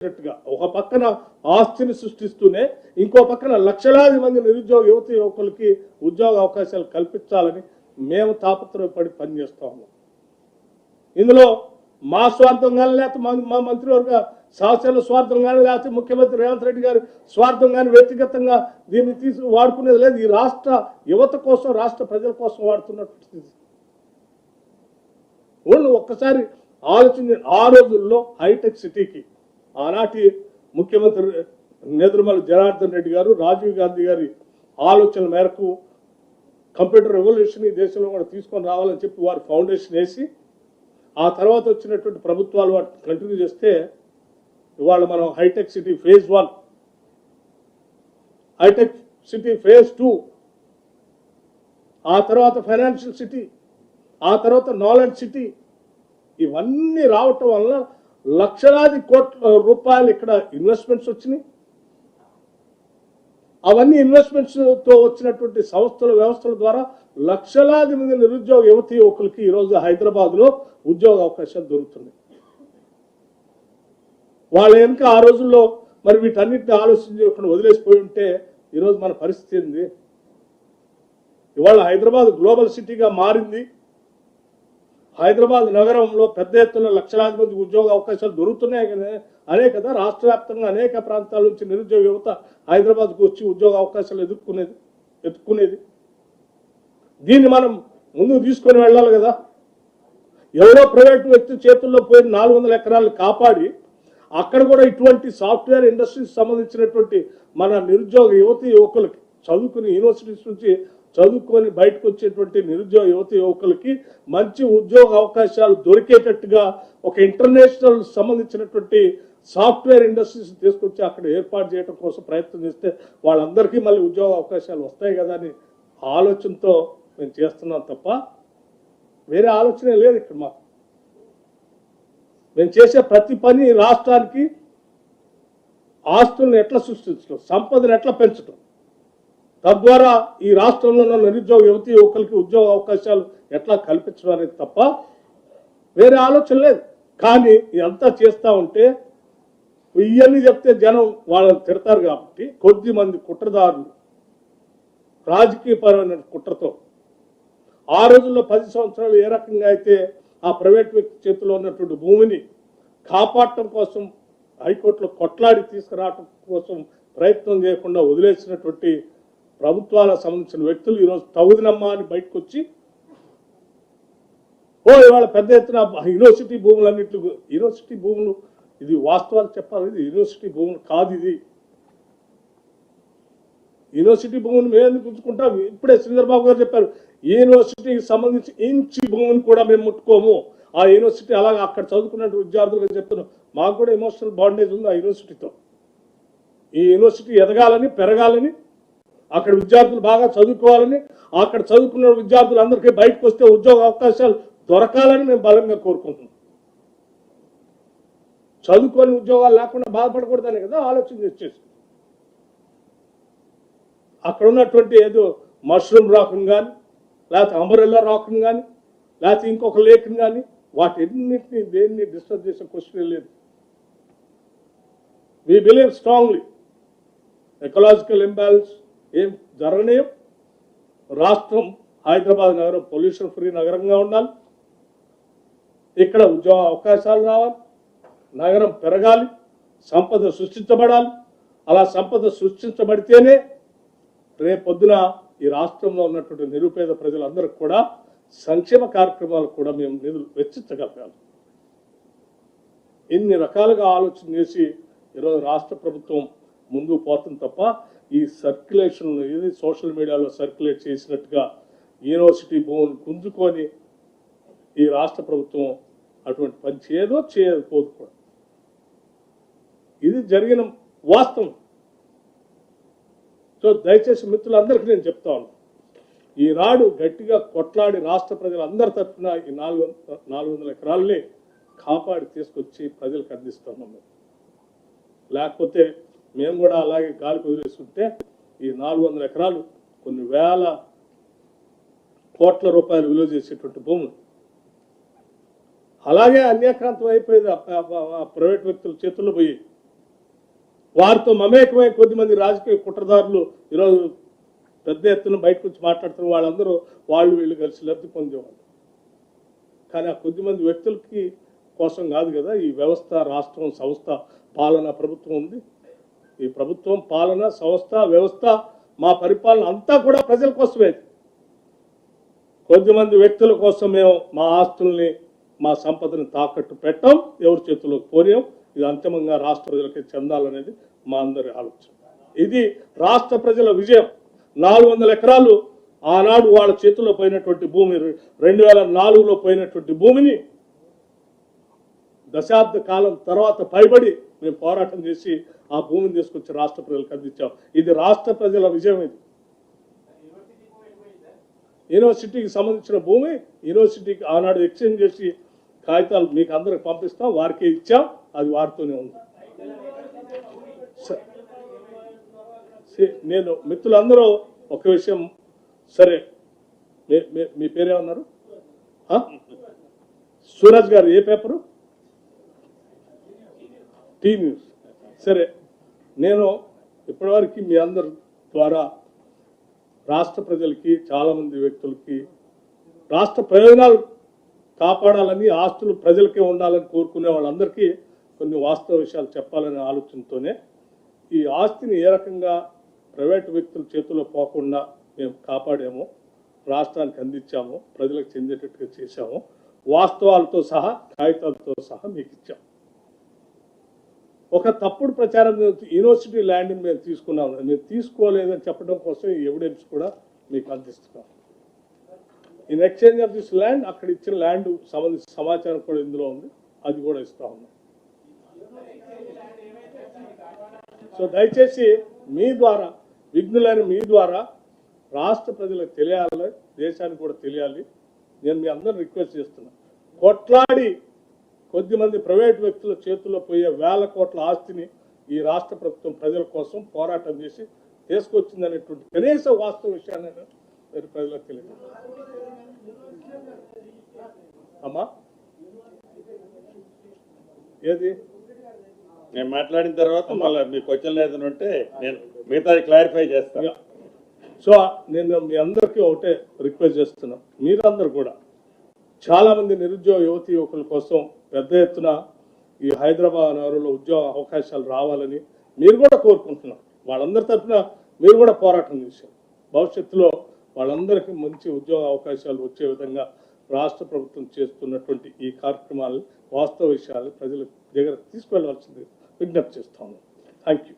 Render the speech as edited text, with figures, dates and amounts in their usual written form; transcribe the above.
ఒక పక్కన ఆస్తిని సృష్టిస్తూనే ఇంకో పక్కన లక్షలాది మంది నిరుద్యోగ యువకులకి ఉద్యోగ అవకాశాలు కల్పించాలని మేము తాపత్రయపడి పనిచేస్తా ఉన్నాం. ఇందులో మా స్వార్థం కానీ లేకపోతే మా మంత్రివర్గ సహచరుల స్వార్థం కానీ లేకపోతే ముఖ్యమంత్రి రేవంత్ రెడ్డి గారి స్వార్థం కానీ వ్యక్తిగతంగా దీన్ని వాడుకునేది లేదు. ఈ రాష్ట్ర యువత కోసం, రాష్ట్ర ప్రజల కోసం వాడుతున్నట్టు ఒక్కసారి ఆలోచించి ఆ రోజుల్లో హైటెక్ సిటీకి ఆనాటి ముఖ్యమంత్రి నేదురుమల జనార్దన్ రెడ్డి గారు, రాజీవ్ గాంధీ గారి ఆలోచన మేరకు కంప్యూటర్ రెవల్యూషన్ ఈ దేశంలో కూడా తీసుకొని రావాలని చెప్పి వారు ఫౌండేషన్ వేసి ఆ తర్వాత వచ్చినటువంటి ప్రభుత్వాలు వాటిని కంటిన్యూ చేస్తే ఇవాళ మనం హైటెక్ సిటీ ఫేజ్ 1, హైటెక్ సిటీ ఫేజ్ 2, ఆ తర్వాత ఫైనాన్షియల్ సిటీ, ఆ తర్వాత నాలెడ్జ్ సిటీ, ఇవన్నీ రావటం వల్ల లక్షలాది కోట్ల రూపాయలు ఇక్కడ ఇన్వెస్ట్మెంట్స్ వచ్చినాయి. అవన్నీ ఇన్వెస్ట్మెంట్స్తో వచ్చినటువంటి సంస్థల వ్యవస్థల ద్వారా లక్షలాది మంది నిరుద్యోగ యువకులకి ఈరోజు హైదరాబాద్లో ఉద్యోగ అవకాశాలు దొరుకుతున్నాయి. వాళ్ళ వెనుక ఆ రోజుల్లో మరి వీటన్నిటిని ఆలోచించకుండా వదిలేసిపోయి ఉంటే ఈరోజు మన పరిస్థితి ఏంది? ఇవాళ హైదరాబాద్ గ్లోబల్ సిటీగా మారింది. హైదరాబాద్ నగరంలో పెద్ద ఎత్తున లక్షలాది మంది ఉద్యోగ అవకాశాలు దొరుకుతున్నాయి కదా. రాష్ట్ర వ్యాప్తంగా అనేక ప్రాంతాల నుంచి నిరుద్యోగ యువత హైదరాబాద్కు వచ్చి ఉద్యోగ అవకాశాలు ఎత్తుకునేది. దీన్ని మనం ముందుకు తీసుకొని వెళ్ళాలి కదా. ఎవరో ప్రైవేటు వ్యక్తి చేతుల్లో పోయిన 400 ఎకరాలు కాపాడి అక్కడ కూడా ఇటువంటి సాఫ్ట్వేర్ ఇండస్ట్రీకి సంబంధించినటువంటి మన నిరుద్యోగ యువకులకి చదువుకుని యూనివర్సిటీస్ నుంచి చదువుకొని బయటకు వచ్చేటువంటి నిరుద్యోగ యువకులకి మంచి ఉద్యోగ అవకాశాలు దొరికేటట్టుగా ఒక ఇంటర్నేషనల్ సంబంధించినటువంటి సాఫ్ట్వేర్ ఇండస్ట్రీస్ తీసుకొచ్చి అక్కడ ఏర్పాటు చేయడం కోసం ప్రయత్నం చేస్తే వాళ్ళందరికీ మళ్ళీ ఉద్యోగ అవకాశాలు వస్తాయి కదా అని ఆలోచనతో మేము చేస్తున్నాం తప్ప వేరే ఆలోచనే లేదు ఇక్కడ మాకు. మేము చేసే ప్రతి పని రాష్ట్రానికి ఆస్తులను ఎట్లా సృష్టించడం, సంపదను ఎట్లా పెంచడం, తద్వారా ఈ రాష్ట్రంలో ఉన్న నిరుద్యోగ యువకులకి ఉద్యోగ అవకాశాలు ఎట్లా కల్పించడం అనేది తప్ప వేరే ఆలోచన లేదు. కానీ ఇదంతా చేస్తూ ఉంటే ఇవన్నీ చెప్తే జనం వాళ్ళని తిడతారు కాబట్టి కొద్ది మంది కుట్రదారులు రాజకీయపరమైన కుట్రతో ఆ రోజుల్లో 10 సంవత్సరాలు ఏ రకంగా అయితే ఆ ప్రైవేట్ వ్యక్తి చేతిలో ఉన్నటువంటి భూమిని కాపాడటం కోసం హైకోర్టులో కొట్లాడి తీసుకురావటం కోసం ప్రయత్నం చేయకుండా వదిలేసినటువంటి ప్రభుత్వాలకు సంబంధించిన వ్యక్తులు ఈరోజు తగుదినమ్మా అని బయటకు వచ్చి ఇవాళ పెద్ద ఎత్తున యూనివర్సిటీ భూములన్నింటిలో యూనివర్సిటీ భూములు, ఇది వాస్తవాలు చెప్పాలి, ఇది యూనివర్సిటీ భూములు కాదు. ఇది యూనివర్సిటీ భూములు మేము ఎందుకు ఉంచుకుంటాం? ఇప్పుడే శ్రీధర్బాబు గారు చెప్పారు, యూనివర్సిటీకి సంబంధించి ఇంచి భూమిని కూడా మేము ముట్టుకోము. ఆ యూనివర్సిటీ అలాగే అక్కడ చదువుకున్న విద్యార్థులుగా చెప్తున్నాం. మాకు కూడా ఎమోషనల్ బాండేజ్ ఉంది ఆ యూనివర్సిటీతో. ఈ యూనివర్సిటీ ఎదగాలని, పెరగాలని, అక్కడ విద్యార్థులు బాగా చదువుకోవాలని, అక్కడ చదువుకున్న విద్యార్థులందరికీ బయటకు వస్తే ఉద్యోగ అవకాశాలు దొరకాలని మేము బలంగా కోరుకుంటున్నాం. చదువుకొని ఉద్యోగాలు లేకుండా బాధపడకూడదని కదా ఆలోచన చేసేసి అక్కడ ఉన్నటువంటి ఏదో మష్రూమ్ రాకుని కానీ, లేకపోతే అంబరెల్లా రాకుని కానీ, లేకపోతే ఇంకొక లేఖని కానీ వాటిన్నింటినీ దేన్ని డిస్టర్బ్ చేసే క్వశ్చన్ లేదు. We believe strongly ecological imbalance ఏం జరగనేయం. రాష్ట్రం హైదరాబాద్ నగరం పొల్యూషన్ ఫ్రీ నగరంగా ఉండాలి. ఇక్కడ ఉద్యోగ అవకాశాలు రావాలి, నగరం పెరగాలి, సంపద సృష్టించబడాలి. అలా సంపద సృష్టించబడితేనే రేపొద్దున ఈ రాష్ట్రంలో ఉన్నటువంటి నిరుపేద ప్రజలందరికీ కూడా సంక్షేమ కార్యక్రమాలు కూడా మేము నిధులు వెచ్చించగలగాలి. ఇన్ని రకాలుగా ఆలోచన చేసి ఈరోజు రాష్ట్ర ప్రభుత్వం ముందుకు పోతుంది తప్ప ఈ సర్క్యులేషన్ ఏది సోషల్ మీడియాలో సర్క్యులేట్ చేసినట్టుగా యూనివర్సిటీ భూములు గుంజుకొని ఈ రాష్ట్ర ప్రభుత్వం అటువంటి పని చేయకపోదు కూడా. ఇది జరిగిన వాస్తవం. సో దయచేసి మిత్రులందరికీ నేను చెప్తా ఉన్నాను, ఈనాడు గట్టిగా కొట్లాడి రాష్ట్ర ప్రజలందరి తరఫున ఈ 400 ఎకరాలని కాపాడి తీసుకొచ్చి ప్రజలకు అందిస్తున్నాం. లేకపోతే మేము కూడా అలాగే గాలికి వదిలేస్తుంటే ఈ 400 ఎకరాలు కొన్ని వేల కోట్ల రూపాయలు విలువ చేసేటువంటి భూములు అలాగే అన్యాక్రాంతం అయిపోయేది ప్రైవేట్ వ్యక్తుల చేతుల్లో పోయి. వారితో మమేకమై కొద్దిమంది రాజకీయ కుట్రదారులు ఈరోజు పెద్ద ఎత్తున బయటకు వచ్చి మాట్లాడుతున్న వాళ్ళందరూ వాళ్ళు వీళ్ళు కలిసి లబ్ధి పొందేవాళ్ళు. కానీ ఆ కొద్దిమంది వ్యక్తులకి కోసం కాదు కదా ఈ వ్యవస్థ, రాష్ట్రం, సంస్థ, పాలన, ప్రభుత్వం ఉంది. ఈ ప్రభుత్వం, పాలన, సంస్థ, వ్యవస్థ, మా పరిపాలన అంతా కూడా ప్రజల కోసమే. కొద్దిమంది వ్యక్తుల కోసం మేము మా ఆస్తుల్ని, మా సంపదని తాకట్టు పెట్టాం, ఎవరి చేతుల్లోకి పోయాం. ఇది అంతిమంగా రాష్ట్ర ప్రజలకి చెందాలనేది మా అందరి ఆలోచన. ఇది రాష్ట్ర ప్రజల విజయం. 400 ఎకరాలు ఆనాడు వాళ్ళ చేతుల్లో పోయినటువంటి భూమి, 2004లో పోయినటువంటి భూమిని దశాబ్ద కాలం తర్వాత పైబడి మేము పోరాటం చేసి ఆ భూమిని తీసుకొచ్చి రాష్ట్ర ప్రజలకు అందించాం. ఇది రాష్ట్ర ప్రజల విజయం. ఇది యూనివర్సిటీకి సంబంధించిన భూమి, యూనివర్సిటీకి ఆనాడు ఎక్స్చేంజ్ చేసి కాగితాలు మీకు అందరికి పంపిస్తాం, వారికే ఇచ్చాం, అది వారితోనే ఉంది. నేను మిత్రులందరూ ఒక విషయం, సరే మీ పేరేమన్నారు? సూరజ్ గారు ఏ పేపరు? Tea news. సరే, నేను ఇప్పటివరకు మీ అందరి ద్వారా రాష్ట్ర ప్రజలకి, చాలామంది వ్యక్తులకి రాష్ట్ర ప్రయోజనాలు కాపాడాలని, ఆస్తులు ప్రజలకే ఉండాలని కోరుకునే వాళ్ళందరికీ కొన్ని వాస్తవ విషయాలు చెప్పాలనే ఆలోచనతోనే ఈ ఆస్తిని ఏ రకంగా ప్రైవేటు వ్యక్తుల చేతుల్లో పోకుండా మేము కాపాడాము, రాష్ట్రానికి అందించాము, ప్రజలకు చెందేటట్టుగా చేశాము, వాస్తవాలతో సహా, కాగితాలతో సహా మీకు ఇచ్చాము. ఒక తప్పుడు ప్రచారం, యూనివర్సిటీ ల్యాండ్ని మేము తీసుకున్నాము, మేము తీసుకోలేదని చెప్పడం కోసం ఈ ఎవిడెన్స్ కూడా మీకు అందిస్తున్నాం. In exchange of this land, అక్కడ ఇచ్చిన ల్యాండ్ సంబంధించిన సమాచారం కూడా ఇందులో ఉంది, అది కూడా ఇస్తా ఉన్నాం. సో దయచేసి మీ ద్వారా, విఘ్నులైన మీ ద్వారా రాష్ట్ర ప్రజలకు తెలియాలి, దేశానికి కూడా తెలియాలి. నేను మీ అందరూ రిక్వెస్ట్ చేస్తున్నా, కొట్లాడి కొద్దిమంది ప్రైవేట్ వ్యక్తుల చేతుల్లో పోయే వేల కోట్ల ఆస్తిని ఈ రాష్ట్ర ప్రభుత్వం ప్రజల కోసం పోరాటం చేసి తీసుకొచ్చిందనేటువంటి కనీస వాస్తవ విషయాన్ని మీరు ప్రజలకు తెలియదు. అమ్మా ఏది నేను మాట్లాడిన తర్వాత మళ్ళీ మీ క్వశ్చన్ ఏదైనా ఉంటే నేను మిగతాది క్లారిఫై చేస్తాను. సో నేను మీ అందరికీ ఒకటే రిక్వెస్ట్ చేస్తున్నా, మీరందరూ కూడా చాలామంది నిరుద్యోగ యువతీ యువకుల కోసం పెద్ద ఎత్తున ఈ హైదరాబాద్ నగరంలో ఉద్యోగ అవకాశాలు రావాలని మీరు కూడా కోరుకుంటున్నారు. వాళ్ళందరి తరఫున మీరు కూడా పోరాటం చేశారు. భవిష్యత్తులో వాళ్ళందరికీ మంచి ఉద్యోగ అవకాశాలు వచ్చే విధంగా రాష్ట్ర ప్రభుత్వం చేస్తున్నటువంటి ఈ కార్యక్రమాలు, వాస్తవ విషయాలు ప్రజల దగ్గర తీసుకువెళ్ళవలసింది విజ్ఞప్తి చేస్తాను. Thank you.